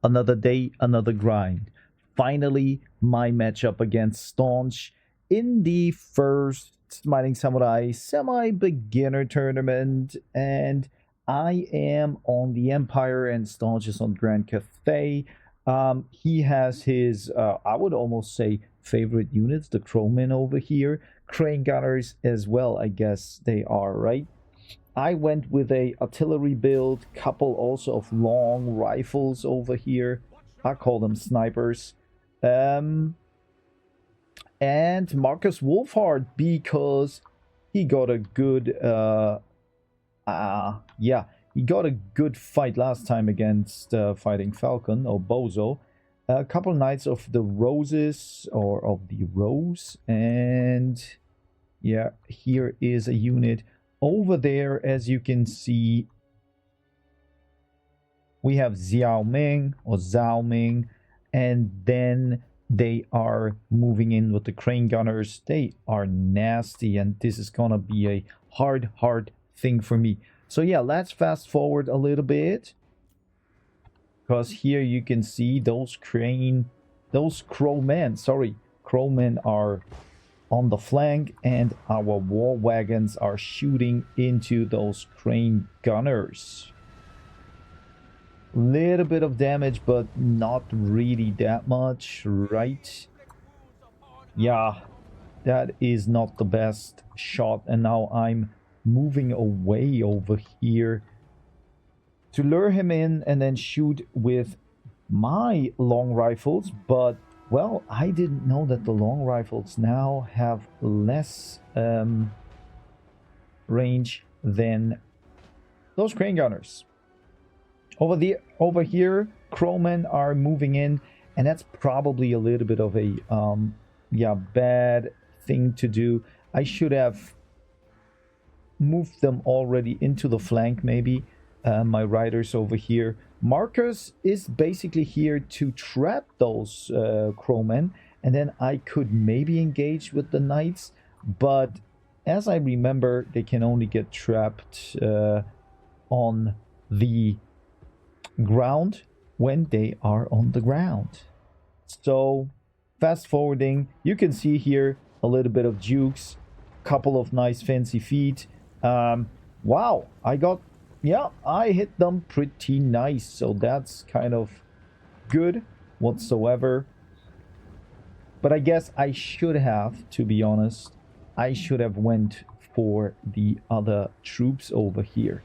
Another day, another grind. Finally, my matchup against Staunch in the first Smiting Samurai semi-beginner tournament, and I am on the Empire and Staunch is on Grand Cathay. He has his, I would almost say, favorite units, the Crowmen over here. Crane Gunners as well, I guess they are, right? I went with a artillery build, couple also of long rifles over here. I call them snipers. And Marcus Wolfhard, because he got a good yeah, he got a good fight last time against Fighting Falcon or Bozo. A couple Knights of the Roses or of the Rose, and yeah, here is a unit. Over there, as you can see, we have Xiao Ming or Zhao Ming, and then they are moving in with the Crane Gunners. They are nasty, and this is gonna be a hard thing for me. So yeah, let's fast forward a little bit, because here you can see those crowmen are on the flank, and our war wagons are shooting into those Crane Gunners. Little bit of damage, but not really that much, right? Yeah, that is not the best shot, and now I'm moving away over here to lure him in and then shoot with my long rifles. But well, I didn't know that the long rifles now have less range than those Crane Gunners. Over here, Crowmen are moving in, and that's probably a little bit of a yeah, bad thing to do. I should have moved them already into the flank, maybe. My riders over here. Marcus is basically here to trap those Crowmen, and then I could maybe engage with the Knights, but as I remember, they can only get trapped on the ground when they are on the ground. So fast forwarding, you can see here a little bit of jukes, couple of nice fancy feet. Wow, I hit them pretty nice, so that's kind of good whatsoever. But I guess I should have, to be honest, I should have went for the other troops over here.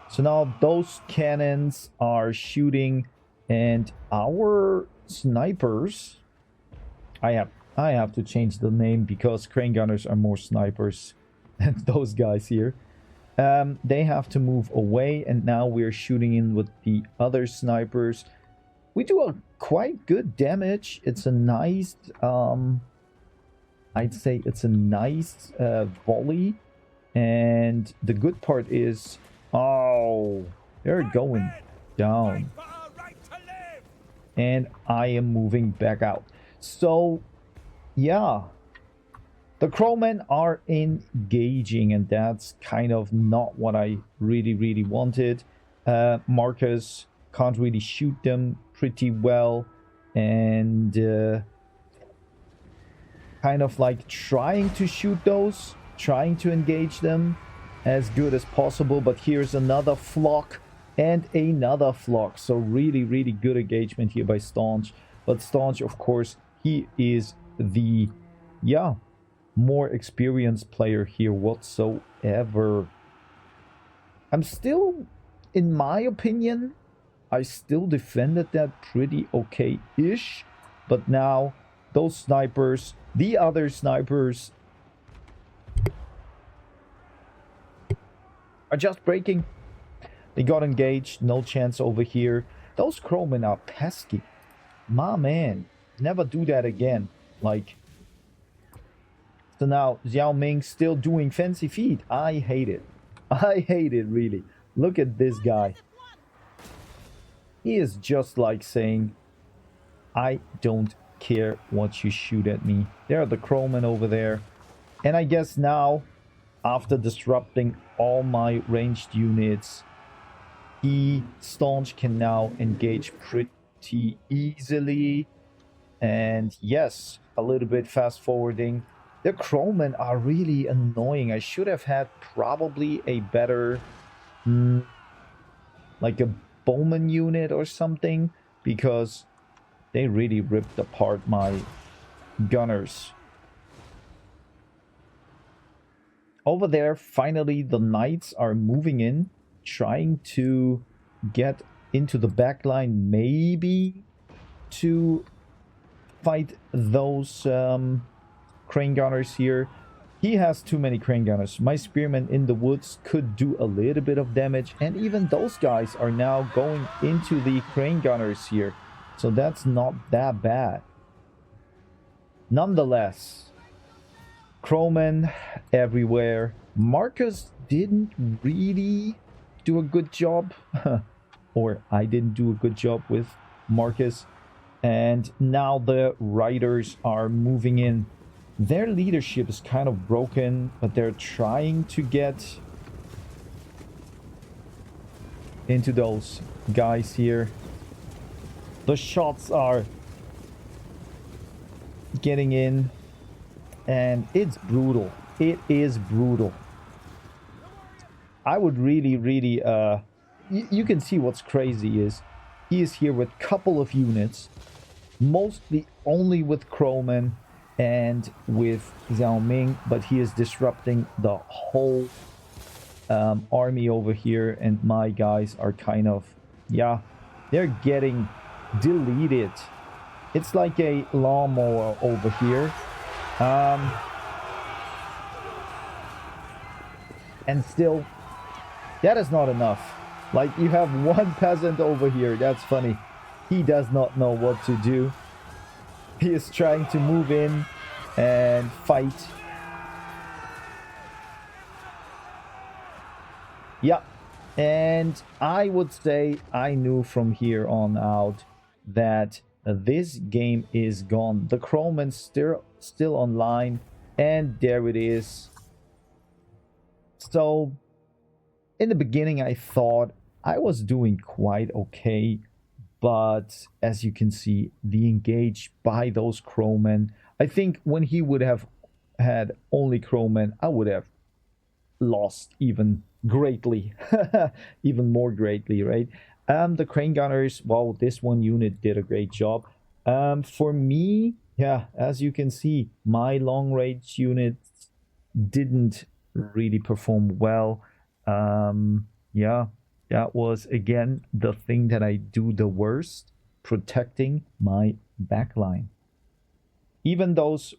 So now those cannons are shooting, and our snipers, I have to change the name because Crane Gunners are more snipers than those guys here. They have to move away, and now we're shooting in with the other snipers. We do a quite good damage. It's a nice, I'd say it's a nice volley. And the good part is, oh, they're going down. And I am moving back out. So, yeah. The Crowmen are engaging, and that's kind of not what I really wanted. Marcus can't really shoot them pretty well, and kind of like trying to shoot those, trying to engage them as good as possible. But here's another flock and another flock, so really good engagement here by Staunch. But Staunch, of course, he is the more experienced player here whatsoever. I'm still, in my opinion, I still defended that pretty okay-ish, but now those snipers, the other snipers, are just breaking. They got engaged, no chance over here. Those Crowmen are pesky. My man, never do that again. Like, so now Xiao Ming still doing fancy feet. I hate it. I hate it, really. Look at this guy. He is just like saying, I don't care what you shoot at me. There are the Crowmen over there. And I guess now, after disrupting all my ranged units, Staunch can now engage pretty easily. And yes, a little bit fast forwarding. The crowmen are really annoying. I should have had probably a better, like a bowman unit or something, because they really ripped apart my gunners. Over there, finally, the knights are moving in, trying to get into the back line, maybe to fight those crane gunners here. He has too many crane gunners. My spearmen in the woods could do a little bit of damage, and even those guys are now going into the crane gunners here. So that's not that bad. Nonetheless, crowmen everywhere. Marcus didn't really do a good job. Or I didn't do a good job with Marcus. And now the riders are moving in. Their leadership is kind of broken, but they're trying to get into those guys here. The shots are getting in, and it's brutal. It is brutal. I would really you can see what's crazy is he is here with a couple of units, mostly only with crowmen and with Xiao Ming, but he is disrupting the whole army over here, and my guys are kind of, yeah, they're getting deleted. It's like a lawnmower over here. And still, that is not enough. Like, you have one peasant over here. That's funny. He does not know what to do. He is trying to move in and fight. Yeah. And I would say I knew from here on out that this game is gone. The crowman's still online, and there it is. So in the beginning I thought I was doing quite okay, but as you can see, the engage by those crowmen, I think when he would have had only crowmen, I would have lost even greatly. Even more greatly, right? The crane gunners, well, this one unit did a great job. For me, yeah, as you can see, my long range units didn't really perform well. Yeah, that was again the thing that I do the worst, protecting my backline. Even those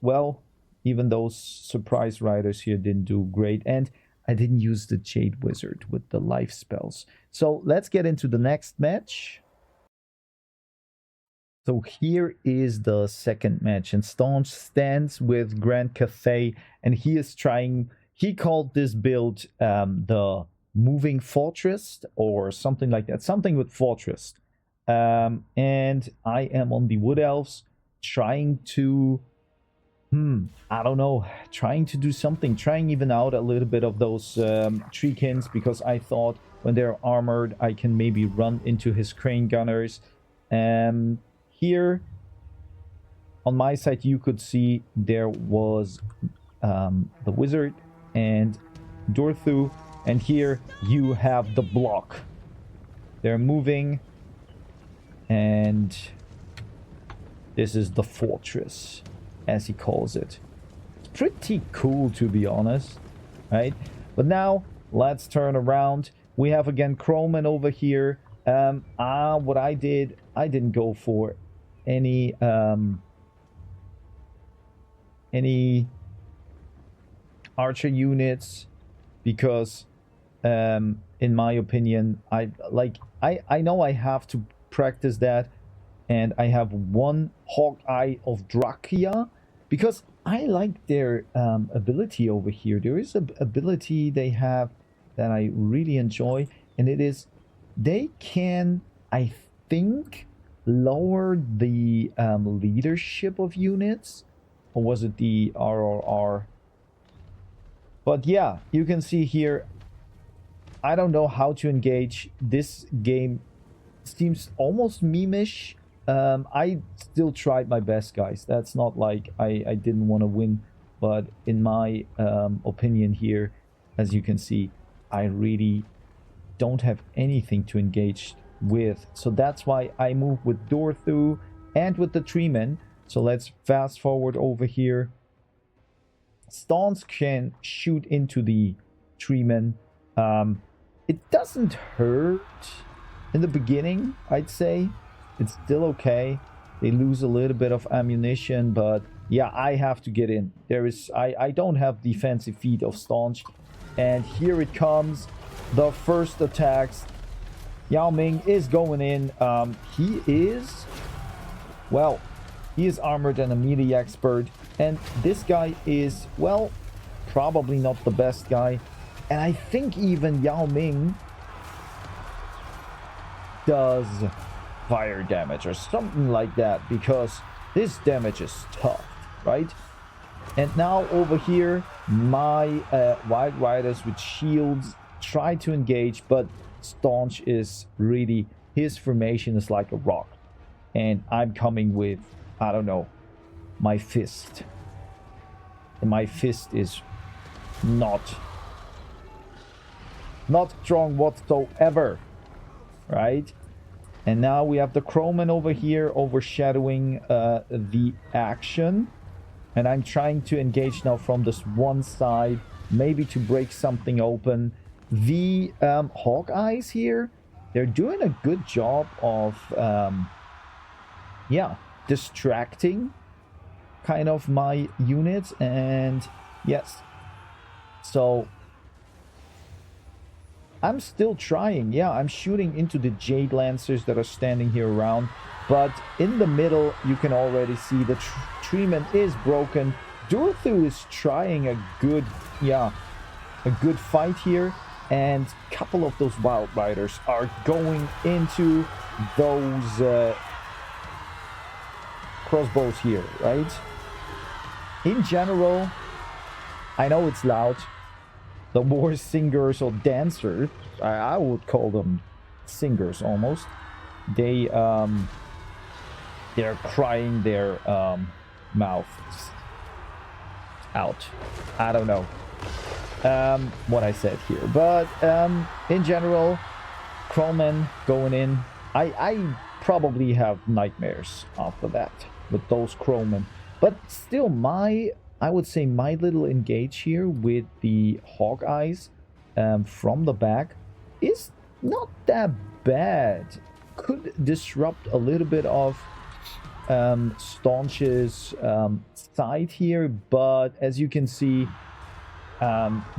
surprise riders here didn't do great, and I didn't use the Jade Wizard with the life spells. So let's get into the next match. So here is the second match, and Staunch stands with Grand Cathay, and he is trying, he called this build the Moving Fortress or something like that, something with Fortress. And I am on the Wood Elves trying to, I don't know, trying to do something, trying even out a little bit of those Treekins, because I thought when they're armored, I can maybe run into his crane gunners. Here on my side, you could see there was the wizard and Dorthu, and here you have the block. They're moving, and this is the fortress, as he calls it. It's pretty cool, to be honest, right? But now let's turn around. We have again crowmen over here. What I did, I didn't go for any archer units, because in my opinion, I know I have to practice that, and I have one Hawkeye of Drachia because I like their ability over here. There is an ability they have that I really enjoy, and it is they can, I think, lower the leadership of units, or was it the RRR? But yeah, you can see here I don't know how to engage. This game seems almost meme-ish. I still tried my best, guys. That's not like I didn't want to win. But in my opinion here, as you can see, I really don't have anything to engage with. So that's why I move with Dorthu and with the Treeman. So let's fast forward over here. Staunch can shoot into the Treeman. It doesn't hurt in the beginning, I'd say. It's still okay. They lose a little bit of ammunition, but yeah, I have to get in. I don't have defensive feet of Staunch. And here it comes. The first attacks. Yao Ming is going in. He is armored and a melee expert. And this guy is, well, probably not the best guy. And I think even Yao Ming does fire damage or something like that, because this damage is tough, right? And now over here, my Wild Riders with shields try to engage, but Staunch is really, his formation is like a rock. And I'm coming with, I don't know, my fist. And my fist is not strong whatsoever, right? And now we have the Crowman over here overshadowing the action. And I'm trying to engage now from this one side, maybe to break something open. The Hawkeyes here, they're doing a good job of, distracting kind of my units. And yes, so I'm still trying. Yeah, I'm shooting into the Jade Lancers that are standing here around. But in the middle, you can already see the Treeman is broken. Dorthu is trying a good fight here. And a couple of those Wild Riders are going into those crossbows here, right? In general, I know it's loud. The war singers or dancers, I would call them singers almost. They're crying their mouths out. I don't know what I said here, but in general, Crowman going in. I probably have nightmares after that with those Crowman, but still, I would say my little engage here with the Hawkeyes from the back is not that bad. Could disrupt a little bit of Staunch's side here, but as you can see,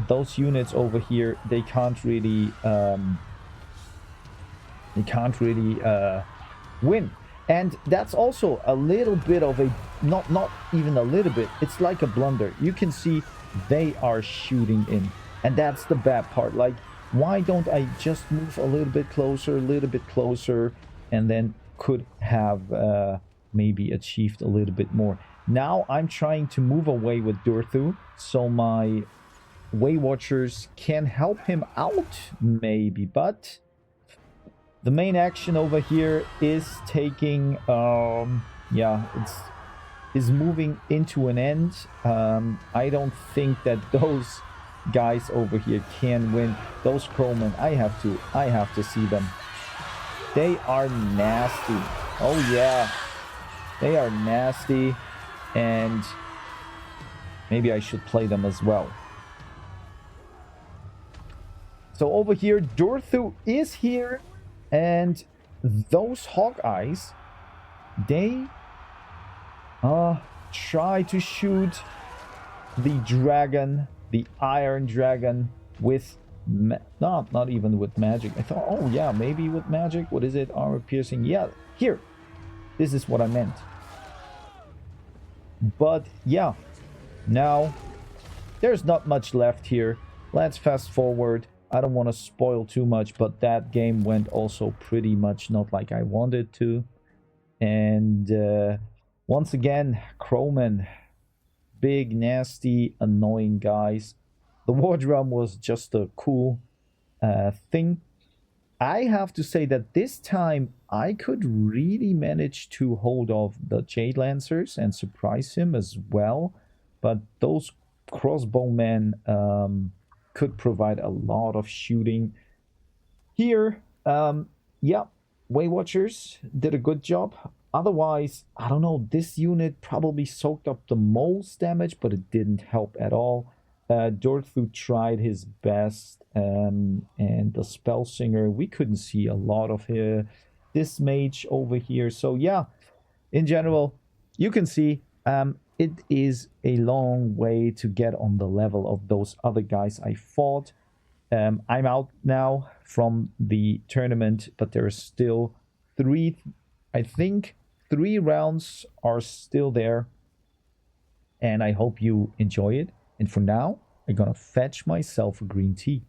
those units over here, they can't really win. And that's also a little bit of a, not even a little bit, it's like a blunder. You can see they are shooting in, and that's the bad part. Like, why don't I just move a little bit closer, and then could have maybe achieved a little bit more. Now I'm trying to move away with Dorthu, so my Way Watchers can help him out, maybe, but the main action over here is taking, is moving into an end. I don't think that those guys over here can win. Those Crowmen, I have to see them. They are nasty. Oh yeah, they are nasty, and maybe I should play them as well. So over here, Dorthu is here. And those Hawkeyes, they try to shoot the dragon, the Iron Dragon, with not even with magic. I thought, oh yeah, maybe with magic. What is it? Armor piercing. Yeah, here. This is what I meant. But yeah, now there's not much left here. Let's fast forward. I don't want to spoil too much, but that game went also pretty much not like I wanted to. And once again, Crowman, big, nasty, annoying guys. The War Drum was just a cool thing. I have to say that this time I could really manage to hold off the Jade Lancers and surprise him as well. But those crossbowmen could provide a lot of shooting. Here, yeah, Way Watchers did a good job. Otherwise, I don't know, this unit probably soaked up the most damage, but it didn't help at all. Dorthu tried his best, and the Spellsinger, we couldn't see a lot of this mage over here. So yeah, in general, you can see it is a long way to get on the level of those other guys I fought. I'm out now from the tournament, but there are still I think 3 rounds are still there. And I hope you enjoy it. And for now, I'm gonna fetch myself a green tea.